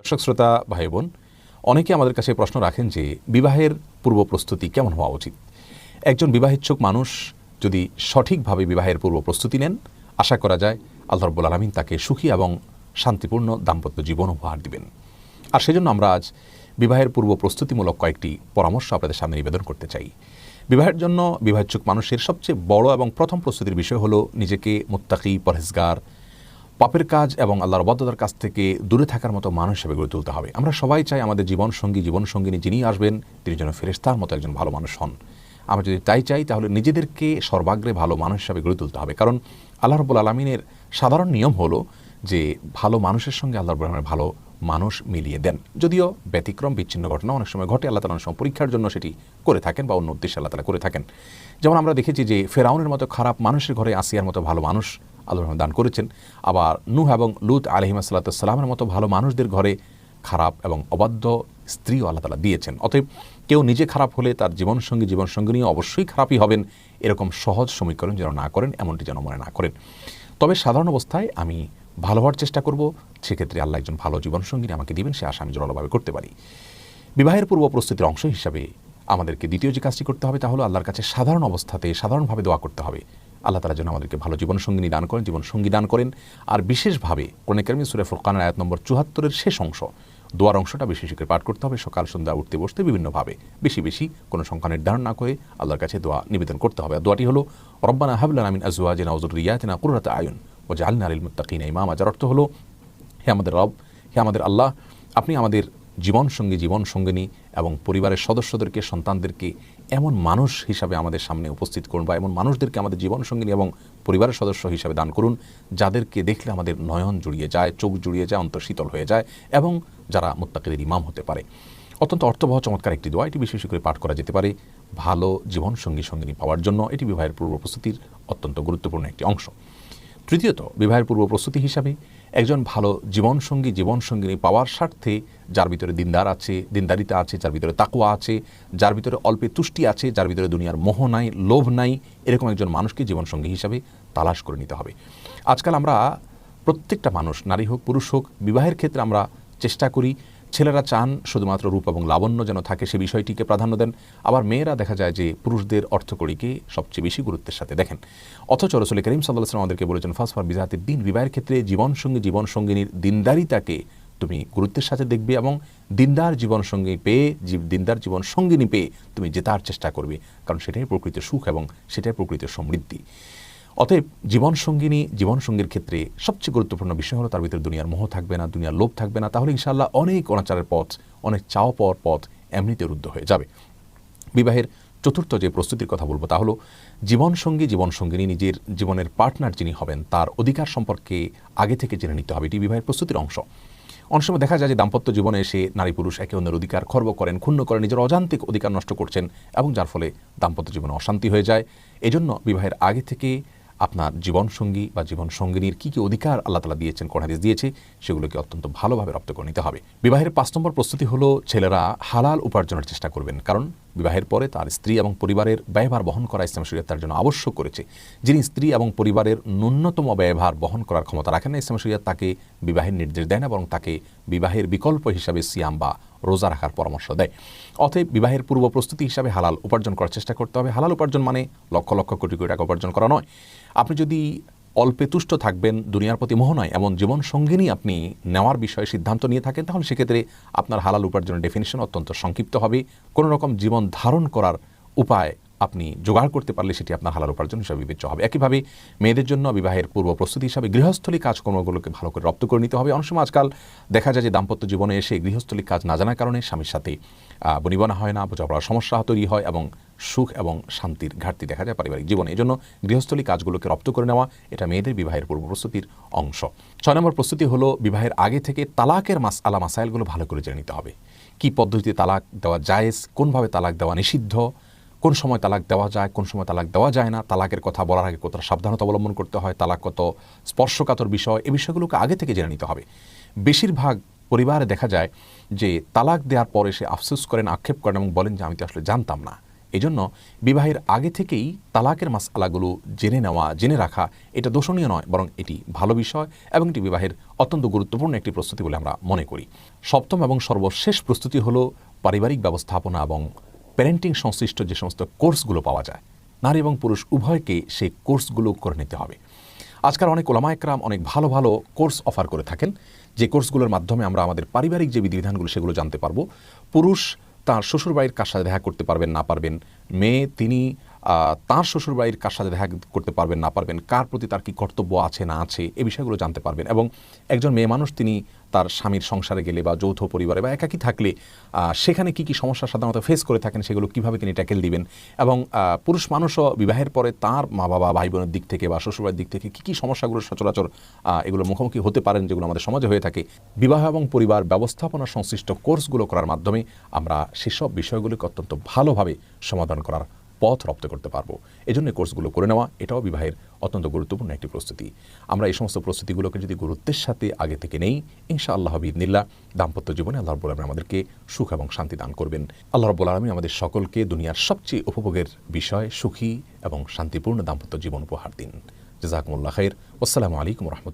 দর্শক শ্রোতা ভাই বোন, অনেকে আমাদের কাছে প্রশ্ন রাখেন যে বিবাহের পূর্ব প্রস্তুতি কেমন হওয়া উচিত। একজন বিবাহিচ্ছুক মানুষ যদি সঠিকভাবে বিবাহের পূর্ব প্রস্তুতি নেন, আশা করা যায় আল্লাহ রাব্বুল আলামিন তাকে সুখী এবং শান্তিপূর্ণ দাম্পত্য জীবন উপহার দিবেন। আর সেজন্য আমরা আজ বিবাহের পূর্ব প্রস্তুতিমূলক কয়েকটি পরামর্শ আপনাদের সামনে নিবেদন করতে চাই। বিবাহের জন্য বিবাহিচ্ছুক মানুষের সবচেয়ে বড় এবং প্রথম প্রস্তুতির বিষয় হলো নিজেকে মুত্তাকি, পরহেজগার, পাপের কাজ এবং আল্লাহর অবাধ্যতার কাছ থেকে দূরে থাকার মতো মানুষ হিসেবে গড়ে তুলতে হবে। আমরা সবাই চাই আমাদের জীবনসঙ্গিনী যিনি আসবেন তিনি যেন ফেরেশতার মতো একজন ভালো মানুষ হন। আমরা যদি তাই চাই তাহলে নিজেদেরকে সর্বাগ্রে ভালো মানুষ হিসাবে গড়ে তুলতে হবে। কারণ আল্লাহ রাব্বুল আলামিনের সাধারণ নিয়ম হলো যে ভালো মানুষের সঙ্গে আল্লাহ রাব্বুল আলামিন ভালো মানুষ মিলিয়ে দেন। যদিও ব্যতিক্রম বিচ্ছিন্ন ঘটনা অনেক সময় ঘটে, আল্লাহ তাআলা অনেক সময় পরীক্ষার জন্য সেটি করে থাকেন বা অন্য উদ্দেশ্যে আল্লাহ তাআলা করে থাকেন। যেমন আমরা দেখেছি যে ফেরাউনের মতো খারাপ মানুষের ঘরে আসিয়ার মতো ভালো মানুষ আল্লাহ দান করেছেন। আবার নূহ এবং লূত আলাইহিসসালামের মতো ভালো মানুষদের ঘরে খারাপ এবং অবাধ্য স্ত্রীও আল্লাহ তাআলা দিয়েছেন। অতএব কেউ নিজে খারাপ হলে তার জীবনসঙ্গীনিও অবশ্যই খারাপই হবেন, এরকম সহজ সমীকরণ যেন না করেন, এমনটি যেন মনে না করেন। তবে সাধারণ অবস্থায় আমি ভালো হওয়ার চেষ্টা করব, সেক্ষেত্রে আল্লাহ একজন ভালো জীবনসঙ্গী আমাকে দিবেন, সে আশা আমি জোরালোভাবে করতে পারি। বিবাহের পূর্ব প্রস্তুতির অংশ হিসাবে আমাদেরকে দ্বিতীয় যে কাজটি করতে হবে তা হলো আল্লাহর কাছে সাধারণ অবস্থাতে সাধারণভাবে দোয়া করতে হবে। আল্লাহ তাআলা যেন আমাদেরকে ভালো জীবনসঙ্গিনী দান করেন, জীবনসঙ্গী দান করেন। আর বিশেষভাবে কোরআনে কারিমে সূরা ফুরকানের আয়াত নম্বর ৭৪-এর শেষ অংশ, দোয়ার অংশটা বেশি করে পাঠ করতে হবে। সকাল সন্ধ্যা উঠতে বসতে বিভিন্নভাবে বেশি কোনো সংখ্যা নির্ধারণ না করে আল্লাহর কাছে দোয়া নিবেদন করতে হবে। আর দোয়াটি হলো রব্বানা হাব লানা মিন আজওয়াজিনা ওয়া যুররিয়াতিনা কুররাতা আয়ুন ওয়াজআলনা লিল মুত্তাকিনা ইমামা। যার অর্থ হলো, হে আমাদের রব, হে আমাদের আল্লাহ, আপনি আমাদের জীবনসঙ্গিনী এবং পরিবারের সদস্যদেরকে, সন্তানদেরকে এমন মানুষ হিসাবে আমাদের সামনে উপস্থিত করুন, বা এমন মানুষদেরকে আমাদের জীবনসঙ্গিনী এবং পরিবারের সদস্য হিসাবে দান করুন যাদেরকে দেখলে আমাদের নয়ন জুড়িয়ে যায়, চোখ জুড়িয়ে যায়, অন্তর শীতল হয়ে যায় এবং যারা মুত্তাকিদের ইমাম হতে পারে। অত্যন্ত অর্থবহ চমৎকার একটি দোয়া, এটি বেশি করে পাঠ করা যেতে পারে ভালো জীবনসঙ্গিনী পাওয়ার জন্য। এটি বিবাহের পূর্ব প্রস্তুতির অত্যন্ত গুরুত্বপূর্ণ একটি অংশ। তৃতীয়ত, বিবাহের পূর্ব প্রস্তুতি হিসাবে একজন ভালো জীবনসঙ্গিনী পাওয়ার স্বার্থে যার ভিতরে দিনদারিতা আছে, যার ভিতরে তাকওয়া আছে, যার ভিতরে অল্পে তুষ্টি আছে, যার ভিতরে দুনিয়ার মোহ নাই, লোভ নাই, এরকম একজন মানুষকে জীবনসঙ্গী হিসাবে তালাশ করে নিতে হবে। আজকাল আমরা প্রত্যেকটা মানুষ, নারী হোক পুরুষ হোক, বিবাহের ক্ষেত্রে আমরা চেষ্টা করি, ছেলেরা চান শুধুমাত্র রূপ এবং লাবণ্য যেন থাকে, সে বিষয়টিকে প্রাধান্য দেন। আবার মেয়েরা দেখা যায় যে পুরুষদের অর্থকড়িকে সবচেয়ে বেশি গুরুত্বের সাথে দেখেন। অথচ রাসূল করিম সাল্লাল্লাহু আলাইহি ওয়াসাল্লাম আমাদেরকে বলেছেন ফাসফার বিযাতিদ দ্বীন, বিবাহের ক্ষেত্রে জীবনসঙ্গিনীর দিনদারিতাকে তুমি গুরুত্বের সাথে দেখবে এবং দিনদার জীবনসঙ্গিনী পেয়ে তুমি জেতার চেষ্টা করবে, কারণ সেটাই প্রকৃত সুখ এবং সেটাই প্রকৃত সমৃদ্ধি। অতএব জীবনসঙ্গীর ক্ষেত্রে সবচেয়ে গুরুত্বপূর্ণ বিষয় হলো তার ভিতরে দুনিয়ার মোহ থাকবে না, দুনিয়ার লোভ থাকবে না। তাহলে ইনশাআল্লাহ অনেক অনাচারের পথ, অনেক চাওয়া পাওয়ার পথ এমনিতে রুদ্ধ হয়ে যাবে। বিবাহের চতুর্থ যে প্রস্তুতির কথা বলবো তা হলো জীবনসঙ্গিনী নিজের জীবনের পার্টনার যিনি হবেন তার অধিকার সম্পর্কে আগে থেকে জেনে নিতে হবে। এটি বিবাহের প্রস্তুতির অংশ। অনেক সময় দেখা যায় যে দাম্পত্য জীবনে এসে নারী পুরুষ একে অন্যের অধিকার খর্ব করেন, ক্ষুণ্ণ করেন, নিজের অযান্ত্রিক অধিকার নষ্ট করছেন এবং যার ফলে দাম্পত্য জীবনে অশান্তি হয়ে যায়। এজন্য বিবাহের আগে থেকে আপনার জীবনসঙ্গী বা জীবনসঙ্গিনীর কী অধিকার আল্লাহ তাআলা দিয়েছেন, কোরআন হাদিস দিয়েছে, সেগুলোকে অত্যন্ত ভালোভাবে রপ্ত করে নিতে হবে। বিবাহের ৫ নম্বর প্রস্তুতি হলো ছেলেরা হালাল উপার্জনের চেষ্টা করবেন, কারণ বিবাহের পরে তার স্ত্রী এবং পরিবারের ব্যয়ভার বহন করা ইসলাম শরীয়ত তার জন্য আবশ্যক করেছে। যিনি স্ত্রী এবং পরিবারের ন্যূনতম ব্যয়ভার বহন করার ক্ষমতা রাখেন না, ইসলাম শরীয়ত তাকে বিবাহের নির্দেশ দেয় না, বরং তাকে বিবাহের বিকল্প হিসাবে সিয়াম বা রোজা রাখার পরামর্শ দেয়। অতএব বিবাহের পূর্ব প্রস্তুতি হিসাবে হালাল উপার্জন করার চেষ্টা করতে হবে। হালাল উপার্জন মানে লক্ষ লক্ষ কোটি কোটি টাকা উপার্জন করা নয়। আপনি যদি অল্পে তুষ্ট থাকবেন, দুনিয়ার প্রতি মোহ নয়, এমন জীবনসঙ্গিনী আপনি নেওয়ার বিষয়ে সিদ্ধান্ত নিয়ে থাকেন, তাহলে সেক্ষেত্রে আপনার হালাল উপার্জনের ডেফিনিশন অত্যন্ত সংক্ষিপ্ত হবে। কোনো রকম জীবন ধারণ করার উপায় আপনি জোগাড় করতে পারলে সেটি আপনার হালাল উপার্জন হিসাবে বিবেচ্য হবে। একইভাবে মেয়েদের জন্য বিবাহের পূর্ব প্রস্তুতি হিসাবে গৃহস্থলী কাজকর্মগুলোকে ভালো করে রপ্ত করে নিতে হবে। অনেক সময় আজকাল দেখা যায় যে দাম্পত্য জীবনে এসে গৃহস্থলী কাজ না জানার কারণে স্বামীর সাথে বনিবনা হয় না, বোঝাপড়ার সমস্যা তৈরি হয় এবং সুখ এবং শান্তির ঘাটতি দেখা যায় পারিবারিক জীবনে। এই জন্য গৃহস্থলী কাজগুলোকে রপ্ত করে নেওয়া এটা মেয়েদের বিবাহের পূর্ব প্রস্তুতির অংশ। ৬ নম্বর প্রস্তুতি হলো বিবাহের আগে থেকে তালাকের মাসাইলগুলো ভালো করে জেনে নিতে হবে। কি পদ্ধতিতে তালাক দেওয়া জায়েজ, কোনভাবে তালাক দেওয়া নিষিদ্ধ, কোন সময় তালাক দেওয়া যায়, কোন সময় তালাক দেওয়া যায় না, তালাকের কথা বলার আগে কতটা সাবধানতা অবলম্বন করতে হয়, তালাক কত স্পর্শকাতর বিষয়, এই বিষয়গুলোকে আগে থেকে জেনে নিতে হবে। বেশিরভাগ পরিবারে দেখা যায় যে তালাক দেওয়ার পরে সে আফসোস করেন, আক্ষেপ করেন এবং বলেন যে আমি তো আসলে জানতাম না। এই জন্য বিবাহের আগে থেকেই তালাকের মাসআলাগুলো জেনে নেওয়া, জেনে রাখা এটা দোষণীয় নয়, বরং এটি ভালো বিষয় এবং এটি বিবাহের অত্যন্ত গুরুত্বপূর্ণ একটি প্রস্তুতি বলে আমরা মনে করি। সপ্তম এবং সর্বশেষ প্রস্তুতি হলো পারিবারিক ব্যবস্থাপনা এবং প্যারেন্টিং সংশ্লিষ্ট যে সমস্ত কোর্সগুলো পাওয়া যায়, নারী এবং পুরুষ উভয়কে সেই কোর্সগুলো করে নিতে হবে। আজকাল অনেক ওলামা একরাম অনেক ভালো ভালো কোর্স অফার করে থাকেন, যে কোর্সগুলোর মাধ্যমে আমরা আমাদের পারিবারিক যে বিধিবিধানগুলো সেগুলো জানতে পারবো। পুরুষ তার শ্বশুরবাড়ির কার সাথে দেখা করতে পারবেন না পারবেন, মেয়ে তিনি তার শ্বশুরবাড়ির কার সাথে দেখা করতে পারবেন না পারবেন, কার প্রতি তার কি কর্তব্য আছে না আছে, এই বিষয়গুলো জানতে পারবেন। এবং একজন মেয়ে মানুষ তিনি তার স্বামীর সংসারে গেলে বা যৌথ পরিবারে বা একাকী থাকলে সেখানে কি কি সমস্যা সাধারণত ফেস করে থাকেন সেগুলো কিভাবে তিনি ট্যাকেল দিবেন। এবং পুরুষ মানুষও বিবাহের পরে তার মা বাবা ভাই বোনের দিক থেকে বা শ্বশুরবাড়ির দিক থেকে কি কি সমস্যাগুলো সচরাচর এগুলো মুখোমুখি হতে পারেন, যেগুলো আমাদের সমাজে হয়ে থাকে। বিবাহ এবং পরিবার ব্যবস্থাপনা সংশ্লিষ্ট কোর্সগুলো করার মাধ্যমে আমরা সেসব বিষয়গুলোকে অত্যন্ত ভালোভাবে সমাধান করার পথ রপ্ত করতে পারবো। এজন্য কোর্সগুলো করে নেওয়া এটাও বিবাহের অত্যন্ত গুরুত্বপূর্ণ একটি প্রস্তুতি। আমরা এই সমস্ত প্রস্তুতিগুলোকে যদি গুরুত্বের সাথে আগে থেকে নেই, ইনশাআল্লাহ বিইذনিল্লাহ দাম্পত্য জীবনে আল্লাহ রাব্বুল আলামিন আমাদেরকে সুখ এবং শান্তি দান করবেন। আল্লাহ রাব্বুল আলামিন আমাদের সকলকে দুনিয়ার সবচেয়ে উপভোগের বিষয় সুখী এবং শান্তিপূর্ণ দাম্পত্য জীবন উপহার দিন। জাযাকুমুল্লাহ খাইর। আসসালামু আলাইকুম ওয়া রাহমাতুল্লাহ।